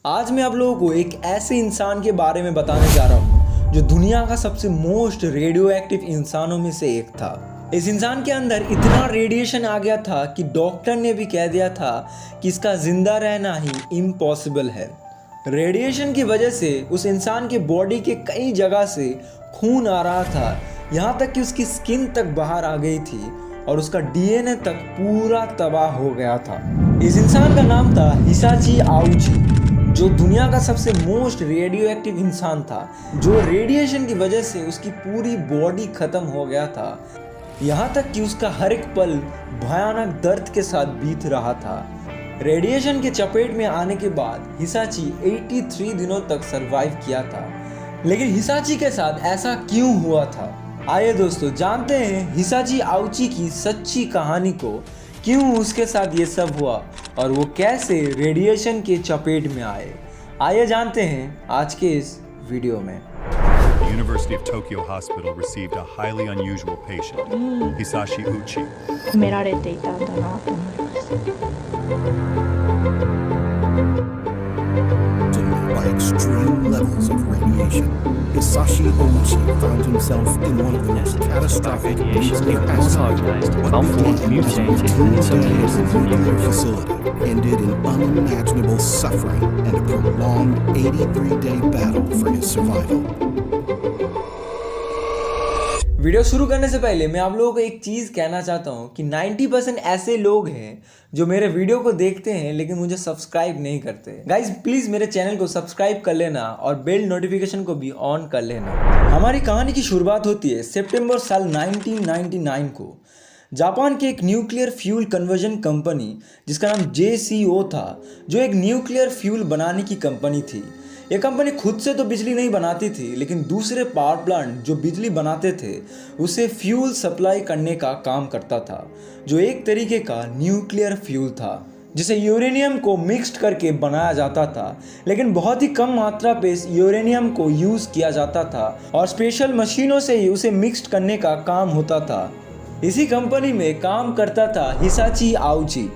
आज मैं आप लोगों को एक ऐसे इंसान के बारे में बताने जा रहा हूँ जो दुनिया का सबसे मोस्ट रेडियो एक्टिव इंसानों में से एक था। इस इंसान के अंदर इतना रेडिएशन आ गया था कि डॉक्टर ने भी कह दिया था कि इसका जिंदा रहना ही इम्पॉसिबल है। रेडिएशन की वजह से उस इंसान के बॉडी के कई जगह से खून आ रहा था, यहाँ तक कि उसकी स्किन तक बाहर आ गई थी और उसका डीएनए तक पूरा तबाह हो गया था। इस इंसान का नाम था हिसाची आउची, जो दुनिया का सबसे मोस्ट रेडियो एक्टिव इंसान था, जो रेडिएशन की वजह से उसकी पूरी बॉडी खत्म हो गया था, यहाँ तक कि उसका हर एक पल भयानक दर्द के साथ बीत रहा था। रेडिएशन के चपेट में आने के बाद हिसाची 83 दिनों तक सरवाइव किया था। लेकिन हिसाची के साथ ऐसा क्यों हुआ था? आइए दोस्तों जानते हैं हिसाची आउची की सच्ची कहानी को, क्यों उसके साथ ये सब हुआ और वो कैसे रेडिएशन के चपेट में आए। आइए जानते हैं आज के इस वीडियो में। The University of Tokyo Hospital received a highly unusual patient, Hisashi Uchi. 褒められていたんだなと思います。 By extreme levels of radiation, Hisashi Ouchi found himself in one of the most catastrophic nuclear accidents. Malformed, mutated, and some cases Nuclear facility ended in unimaginable suffering and a prolonged 83-day battle for his survival. Video शुरू करने से पहले मैं आप लोगों को एक चीज़ कहना चाहता हूँ कि 90% ऐसे लोग हैं जो मेरे वीडियो को देखते हैं लेकिन मुझे सब्सक्राइब नहीं करते। गाइज प्लीज़ मेरे चैनल को सब्सक्राइब कर लेना और बेल नोटिफिकेशन को भी ऑन कर लेना। हमारी कहानी की शुरुआत होती है सितंबर साल 1999 को। जापान की एक न्यूक्लियर फ्यूल कन्वर्जन कंपनी जिसका नाम JCO था, जो एक न्यूक्लियर फ्यूल बनाने की कंपनी थी। ये कंपनी खुद से तो बिजली नहीं बनाती थी, लेकिन दूसरे पावर प्लांट जो बिजली बनाते थे उसे फ्यूल सप्लाई करने का काम करता था, जो एक तरीके का न्यूक्लियर फ्यूल था जिसे यूरेनियम को मिक्स्ड करके बनाया जाता था। लेकिन बहुत ही कम मात्रा पे इस यूरेनियम को यूज़ किया जाता था और स्पेशल मशीनों से ही उसे मिक्स्ड करने का काम होता था। इसी कंपनी में काम करता था हिसाची आउची।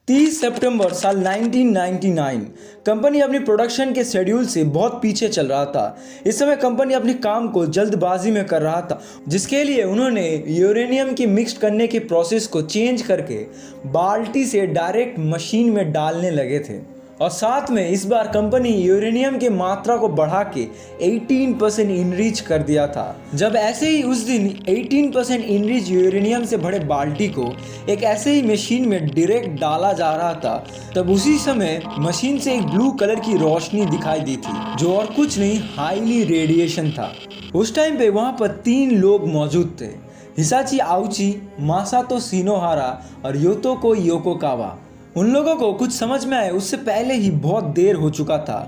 30 सितंबर साल 1999 कंपनी अपनी प्रोडक्शन के शेड्यूल से बहुत पीछे चल रहा था। इस समय कंपनी अपने काम को जल्दबाजी में कर रहा था, जिसके लिए उन्होंने यूरेनियम की मिक्स करने के प्रोसेस को चेंज करके बाल्टी से डायरेक्ट मशीन में डालने लगे थे। और साथ में इस बार कंपनी यूरेनियम की मात्रा को बढ़ा के 18% इनरीच कर दिया था। जब ऐसे ही उस दिन 18% इनरीच यूरेनियम से भरे बाल्टी को एक ऐसे ही मशीन में डायरेक्ट डाला जा रहा था, तब उसी समय मशीन से एक ब्लू कलर की रोशनी दिखाई दी थी, जो और कुछ नहीं हाईली रेडिएशन था। उस टाइम पे वहाँ पर 3 लोग मौजूद थे, हिसाची आउची, मासातो शिनोहारा और योतोको योकोकावा। उन लोगों को कुछ समझ में आए उससे पहले ही बहुत देर हो चुका था।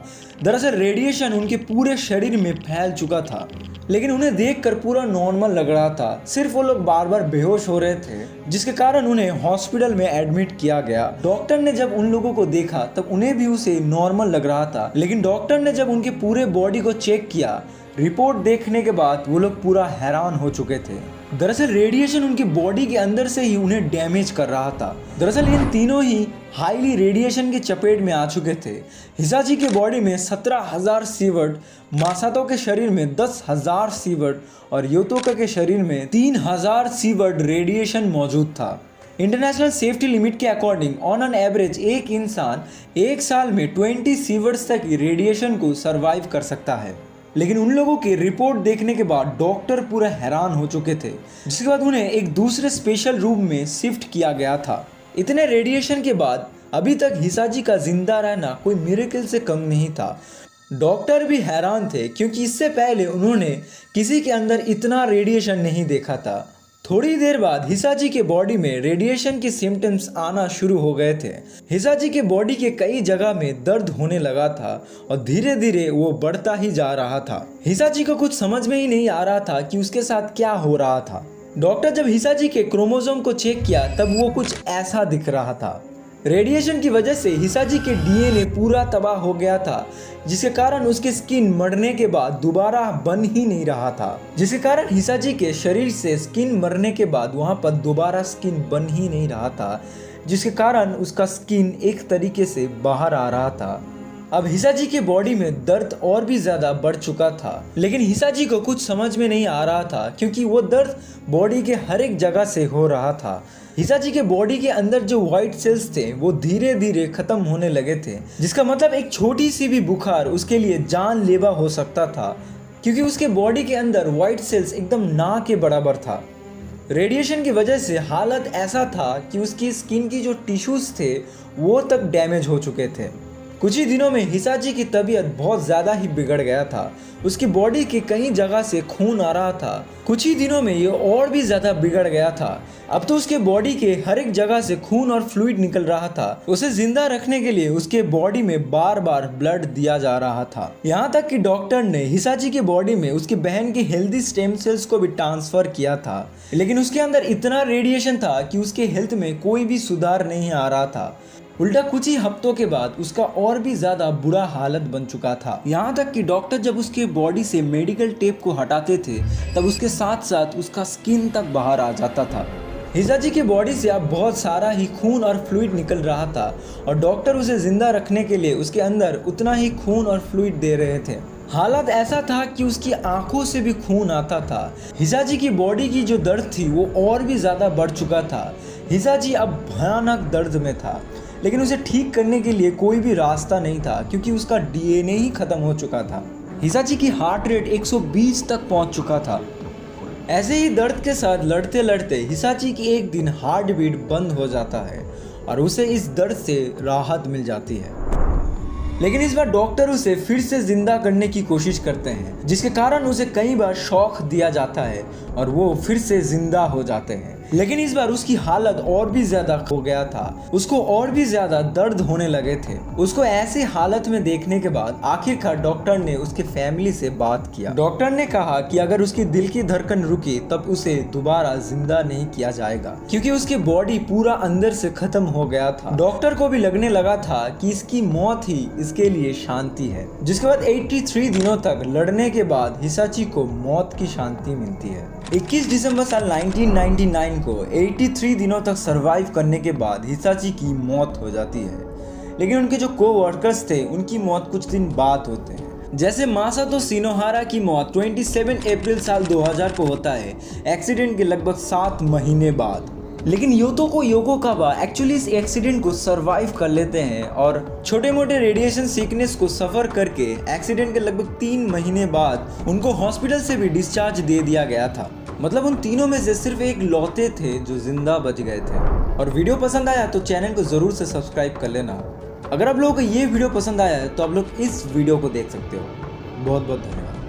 दरअसल रेडिएशन उनके पूरे शरीर में फैल चुका था, लेकिन उन्हें देखकर पूरा नॉर्मल लग रहा था। सिर्फ वो लोग बार बार बेहोश हो रहे थे, जिसके कारण उन्हें हॉस्पिटल में एडमिट किया गया। डॉक्टर ने जब उन लोगों को देखा तब उन्हें भी उसे नॉर्मल लग रहा था, लेकिन डॉक्टर ने जब उनके पूरे बॉडी को चेक किया, रिपोर्ट देखने के बाद वो लोग पूरा हैरान हो चुके थे। दरअसल रेडिएशन उनकी बॉडी के अंदर से ही उन्हें डैमेज कर रहा था। दरअसल इन तीनों ही हाईली रेडिएशन के चपेट में आ चुके थे। हिसाची के बॉडी में 17,000 सीवर्ट, मासातो के शरीर में 10,000 सीवर्ट और योतोका के शरीर में 3,000 सीवर्ट रेडिएशन मौजूद था। इंटरनेशनल सेफ्टी लिमिट के अकॉर्डिंग ऑन एन एवरेज एक इंसान एक साल में 20 सीवर्ट्स तक रेडिएशन को सर्वाइव कर सकता है। लेकिन उन लोगों की रिपोर्ट देखने के बाद डॉक्टर पूरा हैरान हो चुके थे, जिसके बाद उन्हें एक दूसरे स्पेशल रूम में शिफ्ट किया गया था। इतने रेडिएशन के बाद अभी तक हिसाची का जिंदा रहना कोई मिरेकल से कम नहीं था। डॉक्टर भी हैरान थे, क्योंकि इससे पहले उन्होंने किसी के अंदर इतना रेडिएशन नहीं देखा था। थोड़ी देर बाद हिसाची के बॉडी में रेडिएशन के सिम्टम्स आना शुरू हो गए थे। हिसाची के बॉडी के कई जगह में दर्द होने लगा था और धीरे धीरे वो बढ़ता ही जा रहा था। हिसाची को कुछ समझ में ही नहीं आ रहा था कि उसके साथ क्या हो रहा था। डॉक्टर जब हिसाची के क्रोमोसोम को चेक किया तब वो कुछ ऐसा दिख रहा था। रेडिएशन की वजह से हिसाची के डीएनए पूरा तबाह हो गया था, जिसके कारण उसकी स्किन मरने के बाद दोबारा बन ही नहीं रहा था। जिसके कारण हिसाची के शरीर से स्किन मरने के बाद वहां पर दोबारा स्किन बन ही नहीं रहा था, जिसके कारण उसका स्किन एक तरीके से बाहर आ रहा था। अब हिसाजी के बॉडी में दर्द और भी ज्यादा बढ़ चुका था, लेकिन हिसाजी को कुछ समझ में नहीं आ रहा था क्योंकि वो दर्द बॉडी के हर एक जगह से हो रहा था। हिसाजी के बॉडी के अंदर जो व्हाइट सेल्स थे वो धीरे धीरे खत्म होने लगे थे, जिसका मतलब एक छोटी सी भी बुखार उसके लिए जानलेवा हो सकता था क्योंकि उसके बॉडी के अंदर व्हाइट सेल्स एकदम ना के बराबर था। रेडिएशन की वजह से हालत ऐसा था कि उसकी स्किन की जो टिश्यूज थे वो तक डैमेज हो चुके थे। कुछ ही दिनों में हिसाजी की तबीयत बहुत ज़्यादा ही बिगड़ गया था। उसकी बॉडी के कई जगह से खून आ रहा था। कुछ ही दिनों में ये और भी ज़्यादा बिगड़ गया था। अब तो उसके बॉडी के हर एक जगह से खून और फ्लूइड निकल रहा था। उसे जिंदा रखने के लिए उसके बॉडी में बार बार ब्लड दिया जा रहा था। यहाँ तक कि डॉक्टर ने हिसाजी के बॉडी में उसकी बहन के हेल्दी स्टेम सेल्स को भी ट्रांसफर किया था, लेकिन उसके अंदर इतना रेडिएशन था कि उसके हेल्थ में कोई भी सुधार नहीं आ रहा था। उल्टा कुछ ही हफ्तों के बाद उसका और भी ज्यादा बुरा हालत बन चुका था। यहाँ तक कि डॉक्टर जब उसके बॉडी से मेडिकल टेप को हटाते थे तब उसके साथ साथ उसका स्किन तक बाहर आ जाता था। हिसाजी की बॉडी से अब बहुत सारा ही खून और फ्लूइड निकल रहा था और डॉक्टर उसे जिंदा रखने के लिए उसके अंदर उतना ही खून और फ्लूइड दे रहे थे। हालत ऐसा था कि उसकी आंखों से भी खून आता था। हिसाजी की बॉडी की जो दर्द थी वो और भी ज़्यादा बढ़ चुका था। हिसाजी अब भयानक दर्द में था, लेकिन उसे ठीक करने के लिए कोई भी रास्ता नहीं था क्योंकि उसका डीएनए ही खत्म हो चुका था। हिसाजी की हार्ट रेट 120 तक पहुंच चुका था। ऐसे ही दर्द के साथ लड़ते लड़ते हिसाची की एक दिन हार्ट बीट बंद हो जाता है और उसे इस दर्द से राहत मिल जाती है। लेकिन इस बार डॉक्टर उसे फिर से जिंदा करने की कोशिश करते हैं, जिसके कारण उसे कई बार शॉक दिया जाता है और वो फिर से जिंदा हो जाते हैं। लेकिन इस बार उसकी हालत और भी ज्यादा हो गया था। उसको और भी ज्यादा दर्द होने लगे थे। उसको ऐसे हालत में देखने के बाद आखिरकार डॉक्टर ने उसके फैमिली से बात किया। डॉक्टर ने कहा कि अगर उसकी दिल की धड़कन रुकी तब उसे दोबारा जिंदा नहीं किया जाएगा क्योंकि उसकी बॉडी पूरा अंदर से खत्म हो गया था। डॉक्टर को भी लगने लगा था कि इसकी मौत ही इसके लिए शांति है। जिसके बाद 83 दिनों तक लड़ने के बाद हिसाची को मौत की शांति मिलती है। 21 दिसंबर साल 1999 को 83 दिनों तक सरवाइव करने के बाद हिसाची की मौत हो जाती है। लेकिन उनके जो को-वर्कर्स थे उनकी मौत कुछ दिन बाद होते हैं। जैसे मासातो शिनोहारा की मौत 27 अप्रैल साल 2000 को होता है, एक्सीडेंट के लगभग 7 महीने बाद। लेकिन योतो योकोकावा एक्चुअली इस एक्सीडेंट को सरवाइव कर लेते हैं और छोटे मोटे रेडिएशन सिकनेस को सफ़र करके एक्सीडेंट के लगभग 3 महीने बाद उनको हॉस्पिटल से भी डिस्चार्ज दे दिया गया था। मतलब उन तीनों में से सिर्फ एक लौते थे जो जिंदा बच गए थे। और वीडियो पसंद आया तो चैनल को ज़रूर से सब्सक्राइब कर लेना। अगर आप लोगों को ये वीडियो पसंद आया है तो आप लोग इस वीडियो को देख सकते हो। बहुत बहुत धन्यवाद।